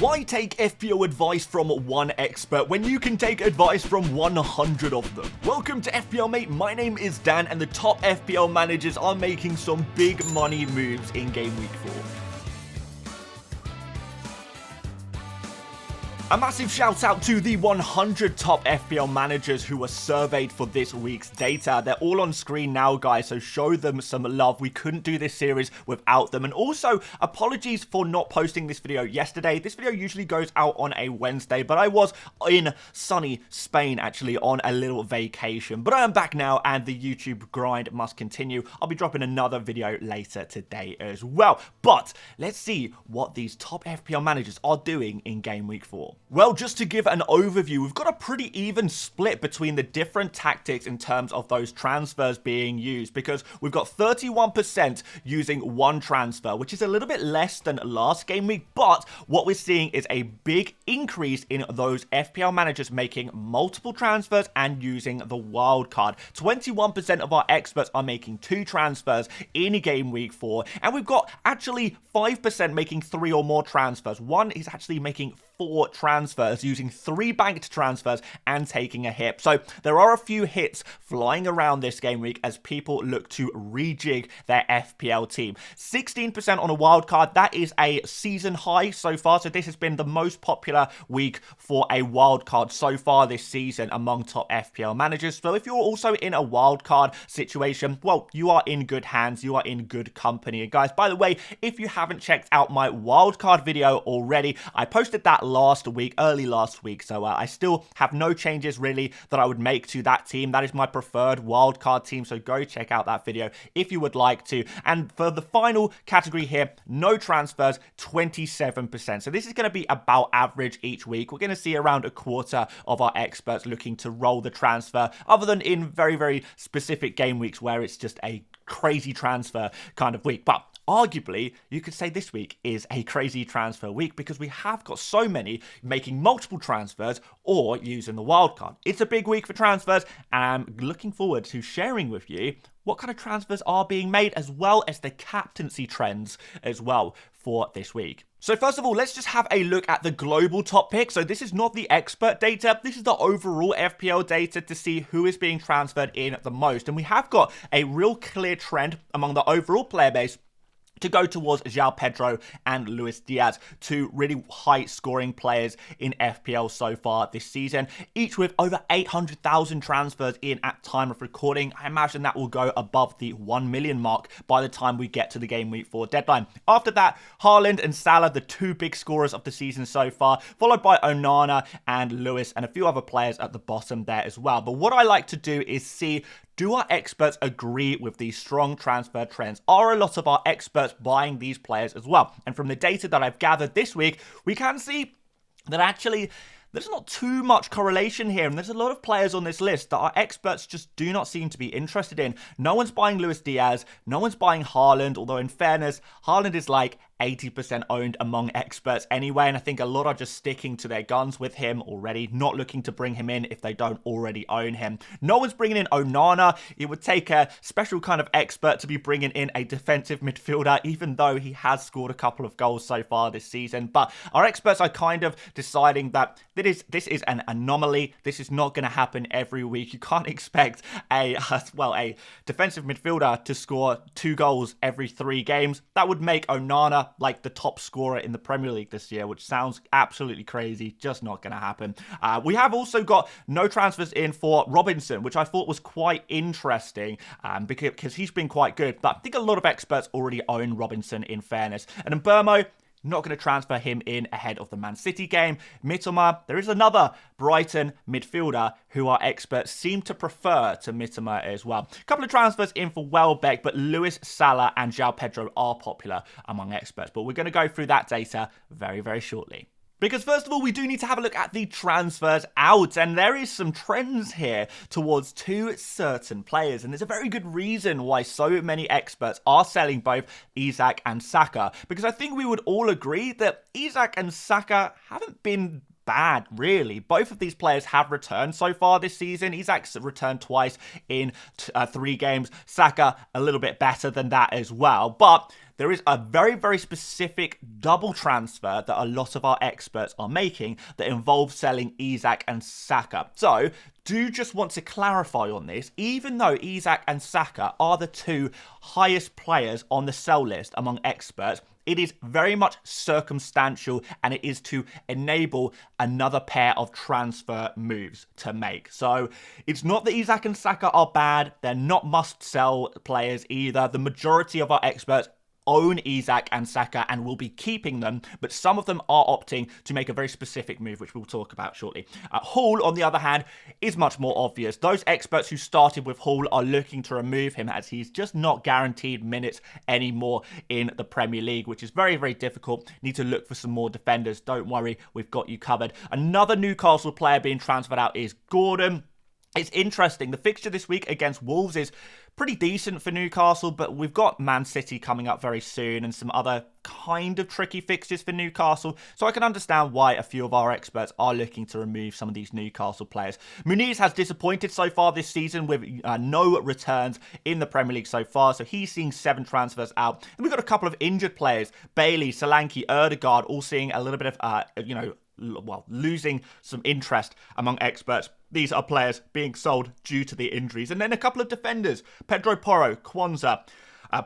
Why take FPL advice from one expert when you can take advice from 100 of them? Welcome to FPL Mate, my name is Dan and the top FPL managers are making some big money moves in game week 4. A massive shout out to the 100 top FPL managers who were surveyed for this week's data. They're all on screen now, guys, so show them some love. We couldn't do this series without them. And also, apologies for not posting this video yesterday. This video usually goes out on a Wednesday, but I was in sunny Spain, actually, on a little vacation. But I am back now, and the YouTube grind must continue. I'll be dropping another video later today as well. But let's see what these top FPL managers are doing in game week 4. Well, just to give an overview, we've got a pretty even split between the different tactics in terms of those transfers being used, because we've got 31% using one transfer, which is a little bit less than last game week, but what we're seeing is a big increase in those FPL managers making multiple transfers and using the wild card. 21% of our experts are making 2 transfers in game week 4, and we've got actually 5% making 3 or more transfers. One is actually making 4 transfers, using 3 banked transfers and taking a hit. So there are a few hits flying around this game week as people look to rejig their FPL team. 16% on a wild card, that is a season high so far. So this has been the most popular week for a wild card so far this season among top FPL managers. So if you're also in a wild card situation, well, you are in good hands, you are in good company. And guys, by the way, if you haven't checked out my wild card video already, I posted that early last week, so I still have no changes really that I would make to that team. That is my preferred wildcard team, so go check out that video if you would like to. And for the final category here, no transfers, 27%. So this is going to be about average each week. We're going to see around a quarter of our experts looking to roll the transfer, other than in very, very specific game weeks where it's just a crazy transfer kind of week. But arguably, you could say this week is a crazy transfer week because we have got so many making multiple transfers or using the wildcard. It's a big week for transfers, and I'm looking forward to sharing with you what kind of transfers are being made, as well as the captaincy trends as well for this week. So first of all, let's just have a look at the global top pick. So this is not the expert data. This is the overall FPL data to see who is being transferred in the most. And we have got a real clear trend among the overall player base to go towards João Pedro and Luis Diaz, 2 really high-scoring players in FPL so far this season, each with over 800,000 transfers in at time of recording. I imagine that will go above the 1 million mark by the time we get to the game week 4 deadline. After that, Haaland and Salah, the 2 big scorers of the season so far, followed by Onana and Lewis and a few other players at the bottom there as well. But what I like to do is see, do our experts agree with these strong transfer trends? Are a lot of our experts buying these players as well? And from the data that I've gathered this week, we can see that actually there's not too much correlation here, and there's a lot of players on this list that our experts just do not seem to be interested in. No one's buying Luis Diaz, no one's buying Haaland, although in fairness, Haaland is like 80% owned among experts anyway, and I think a lot are just sticking to their guns with him already, not looking to bring him in if they don't already own him. No one's bringing in Onana. It would take a special kind of expert to be bringing in a defensive midfielder, even though he has scored a couple of goals so far this season. But our experts are kind of deciding that this is an anomaly. This is not going to happen every week. You can't expect a defensive midfielder to score 2 goals every 3 games. That would make Onana like the top scorer in the Premier League this year, which sounds absolutely crazy. Just not going to happen. We have also got no transfers in for Robinson, which I thought was quite interesting because he's been quite good. But I think a lot of experts already own Robinson, in fairness. And in Mbeumo, not going to transfer him in ahead of the Man City game. Mitoma, there is another Brighton midfielder who our experts seem to prefer to Mitoma as well. A couple of transfers in for Welbeck, but Luis, Salah and João Pedro are popular among experts. But we're going to go through that data very, very shortly. Because first of all, we do need to have a look at the transfers out, and there is some trends here towards 2 certain players, and there's a very good reason why so many experts are selling both Isak and Saka, because I think we would all agree that Isak and Saka haven't been bad, really. Both of these players have returned so far this season. Isak's returned twice in 3 games. Saka a little bit better than that as well. But there is a very, very specific double transfer that a lot of our experts are making that involves selling Isak and Saka. So, do just want to clarify on this. Even though Isak and Saka are the 2 highest players on the sell list among experts, it is very much circumstantial, and it is to enable another pair of transfer moves to make. So it's not that Isak and Saka are bad. They're not must-sell players either. The majority of our experts own Isak and Saka and will be keeping them, but some of them are opting to make a very specific move, which we'll talk about shortly. Hall, on the other hand, is much more obvious. Those experts who started with Hall are looking to remove him, as he's just not guaranteed minutes anymore in the Premier League, which is very, very difficult. Need to look for some more defenders. Don't worry, we've got you covered. Another Newcastle player being transferred out is Gordon. It's interesting. The fixture this week against Wolves is pretty decent for Newcastle, but we've got Man City coming up very soon and some other kind of tricky fixtures for Newcastle. So I can understand why a few of our experts are looking to remove some of these Newcastle players. Muniz has disappointed so far this season with no returns in the Premier League so far. So he's seeing 7 transfers out. And we've got a couple of injured players. Bailey, Solanke, Ødegaard all seeing a little bit of, losing some interest among experts. These are players being sold due to the injuries. And then a couple of defenders. Pedro Porro, Kwanzaa.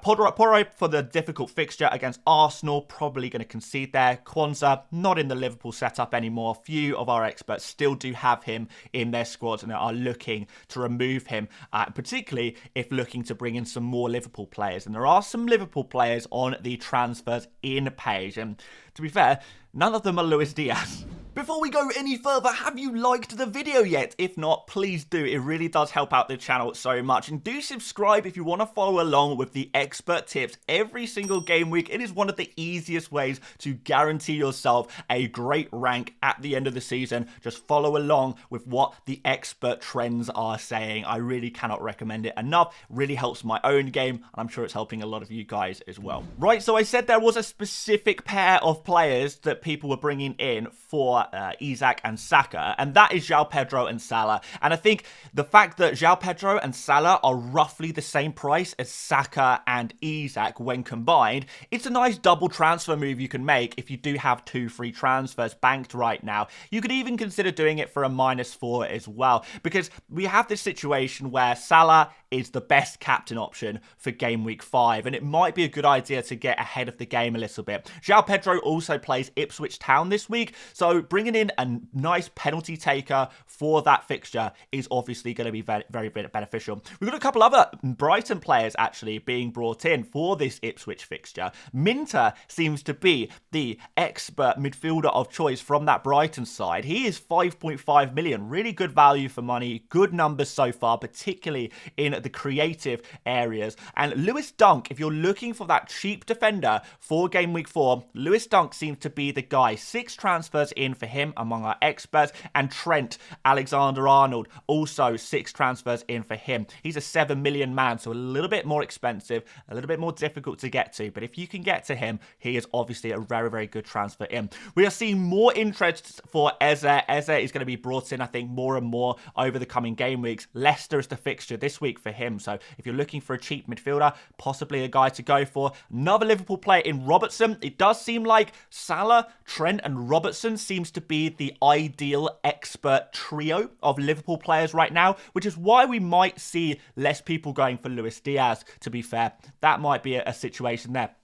Porro for the difficult fixture against Arsenal, probably going to concede there. Kwanzaa, not in the Liverpool setup anymore. Few of our experts still do have him in their squads and are looking to remove him, particularly if looking to bring in some more Liverpool players. And there are some Liverpool players on the transfers in page. And to be fair, none of them are Luis Diaz. Before we go any further, have you liked the video yet? If not, please do. It really does help out the channel so much. And do subscribe if you want to follow along with the expert tips every single game week. It is one of the easiest ways to guarantee yourself a great rank at the end of the season. Just follow along with what the expert trends are saying. I really cannot recommend it enough. It really helps my own game, and I'm sure it's helping a lot of you guys as well. Right, so I said there was a specific pair of players that people were bringing in for Isak and Saka, and that is João Pedro and Salah. And I think the fact that João Pedro and Salah are roughly the same price as Saka and Isak when combined, it's a nice double transfer move you can make if you do have 2 free transfers banked right now. You could even consider doing it for a -4 as well, because we have this situation where Salah is the best captain option for game week 5, and it might be a good idea to get ahead of the game a little bit. João Pedro also plays Ipswich Town this week, so bringing in a nice penalty taker for that fixture is obviously going to be very, very beneficial. We've got a couple other Brighton players actually being brought in for this Ipswich fixture. Minter seems to be the expert midfielder of choice from that Brighton side. He is 5.5 million, really good value for money, good numbers so far, particularly in the creative areas. And Lewis Dunk, if you're looking for that cheap defender for game week 4, Lewis Dunk seems to be the guy. 6 transfers in for him among our experts, and Trent Alexander-Arnold also 6 transfers in for him. He's a 7 million man, so a little bit more expensive, a little bit more difficult to get to, but if you can get to him, he is obviously a very, very good transfer in. We are seeing more interest for Eze. Eze is going to be brought in, I think, more and more over the coming game weeks. Leicester is the fixture this week for him, so if you're looking for a cheap midfielder, possibly a guy to go for. Another Liverpool player in Robertson. It does seem like Salah, Trent and Robertson seems to be the ideal expert trio of Liverpool players right now, which is why we might see less people going for Luis Diaz, to be fair. That might be a situation there.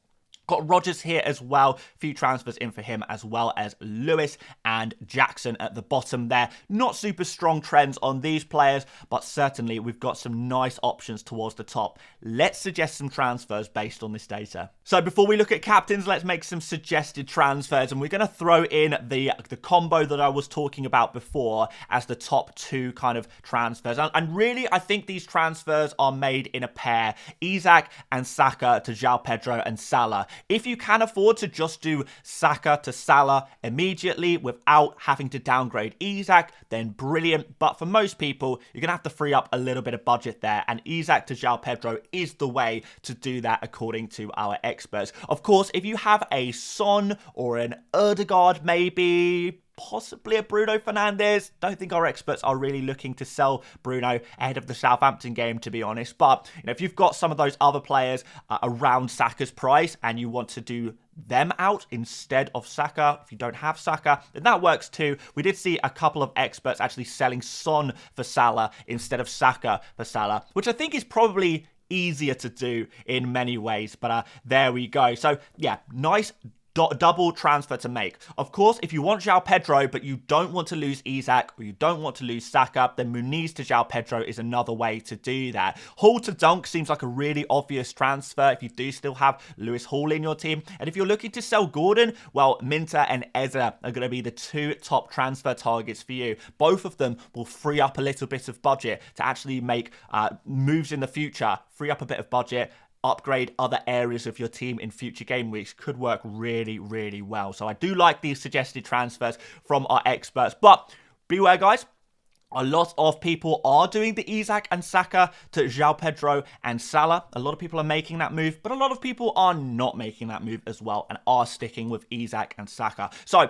Got Rodgers here as well. A few transfers in for him, as well as Lewis and Jackson at the bottom there. Not super strong trends on these players, but certainly we've got some nice options towards the top. Let's suggest some transfers based on this data. So before we look at captains, let's make some suggested transfers, and we're going to throw in the combo that I was talking about before as the top 2 kind of transfers. And really, I think these transfers are made in a pair. Isak and Saka to João Pedro and Salah. If you can afford to just do Saka to Salah immediately without having to downgrade Isak, then brilliant. But for most people, you're going to have to free up a little bit of budget there. And Isak to João Pedro is the way to do that, according to our experts. Of course, if you have a Son or an Ødegaard maybe, possibly a Bruno Fernandes. Don't think our experts are really looking to sell Bruno ahead of the Southampton game, to be honest. But if you've got some of those other players around Saka's price and you want to do them out instead of Saka, if you don't have Saka, then that works too. We did see a couple of experts actually selling Son for Salah instead of Saka for Salah, which I think is probably easier to do in many ways. But there we go. So yeah, nice double transfer to make. Of course, if you want João Pedro, but you don't want to lose Isak or you don't want to lose Saka, then Muniz to João Pedro is another way to do that. Hall to Dunk seems like a really obvious transfer if you do still have Lewis Hall in your team. And if you're looking to sell Gordon, well, Minter and Eze are going to be the two top transfer targets for you. Both of them will free up a little bit of budget to actually make moves in the future, free up a bit of budget, upgrade other areas of your team in future game weeks. Could work really, really well. So I do like these suggested transfers from our experts. But beware, guys. A lot of people are doing the Isak and Saka to João Pedro and Salah. A lot of people are making that move, but a lot of people are not making that move as well and are sticking with Isak and Saka. So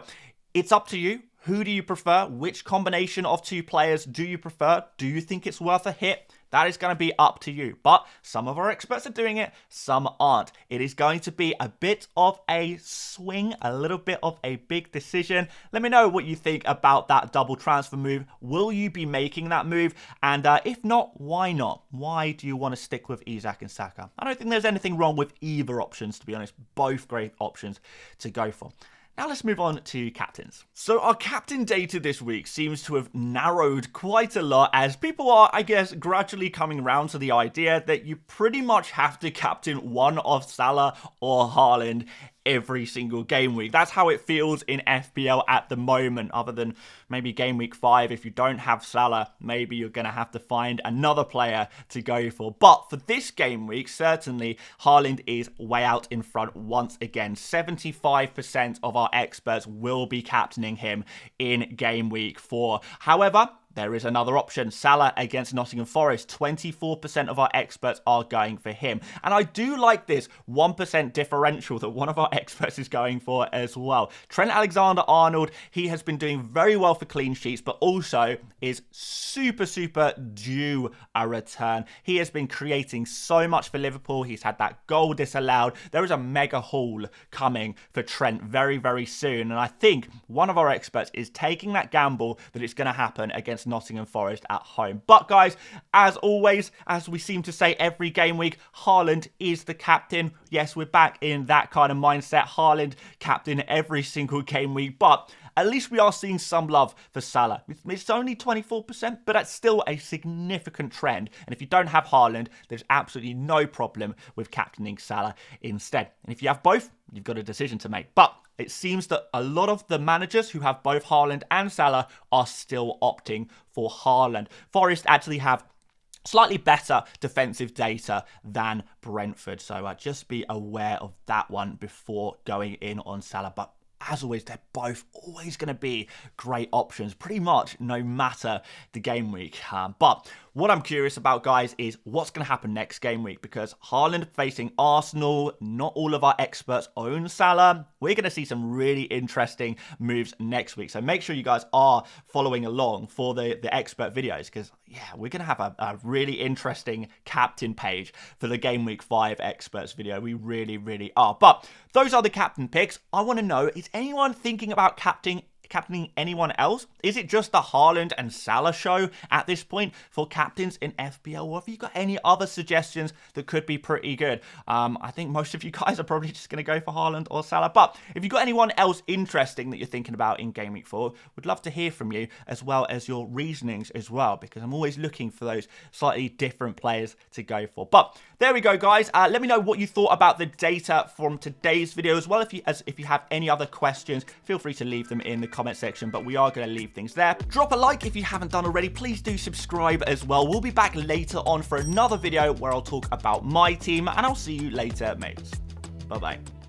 it's up to you. Who do you prefer? Which combination of two players do you prefer? Do you think it's worth a hit? That is going to be up to you. But some of our experts are doing it, some aren't. It is going to be a bit of a swing, a little bit of a big decision. Let me know what you think about that double transfer move. Will you be making that move? And if not, why not? Why do you want to stick with Isak and Saka? I don't think there's anything wrong with either options, to be honest. Both great options to go for. Now let's move on to captains. So our captain data this week seems to have narrowed quite a lot as people are, I guess, gradually coming around to the idea that you pretty much have to captain one of Salah or Haaland every single game week. That's how it feels in FPL at the moment, other than maybe game week 5. If you don't have Salah, maybe you're going to have to find another player to go for. But for this game week, certainly Haaland is way out in front once again. 75% of our experts will be captaining him in game week 4. However, there is another option. Salah against Nottingham Forest. 24% of our experts are going for him. And I do like this 1% differential that one of our experts is going for as well. Trent Alexander-Arnold, he has been doing very well for clean sheets, but also is super due a return. He has been creating so much for Liverpool. He's had that goal disallowed. There is a mega haul coming for Trent very soon. And I think one of our experts is taking that gamble that it's going to happen against Nottingham Forest at home. But guys, as always, as we seem to say every game week, Haaland is the captain. Yes, we're back in that kind of mindset. Haaland captain every single game week, but at least we are seeing some love for Salah. It's only 24%, but that's still a significant trend. And if you don't have Haaland, there's absolutely no problem with captaining Salah instead. And if you have both, you've got a decision to make. But it seems that a lot of the managers who have both Haaland and Salah are still opting for Haaland. Forest actually have slightly better defensive data than Brentford. So just be aware of that one before going in on Salah. But as always, they're both always going to be great options, pretty much no matter the game week. But what I'm curious about, guys, is what's going to happen next game week, because Haaland facing Arsenal, not all of our experts own Salah. We're going to see some really interesting moves next week. So make sure you guys are following along for the expert videos, because yeah, we're going to have a really interesting captain page for the Game Week 5 experts video. We really are. But those are the captain picks. I want to know, is anyone thinking about captaining anyone else? Is it just the Haaland and Salah show at this point for captains in FPL? Or have you got any other suggestions that could be pretty good? I think most of you guys are probably just going to go for Haaland or Salah. But if you've got anyone else interesting that you're thinking about in Game Week 4, would love to hear from you, as well as your reasonings as well, because I'm always looking for those slightly different players to go for. But there we go, guys. Let me know what you thought about the data from today's video as well. If you have any other questions, feel free to leave them in the comment section, but we are going to leave things there. Drop a like if you haven't done already. Please do subscribe as well. We'll be back later on for another video where I'll talk about my team, and I'll see you later, mates. Bye-bye.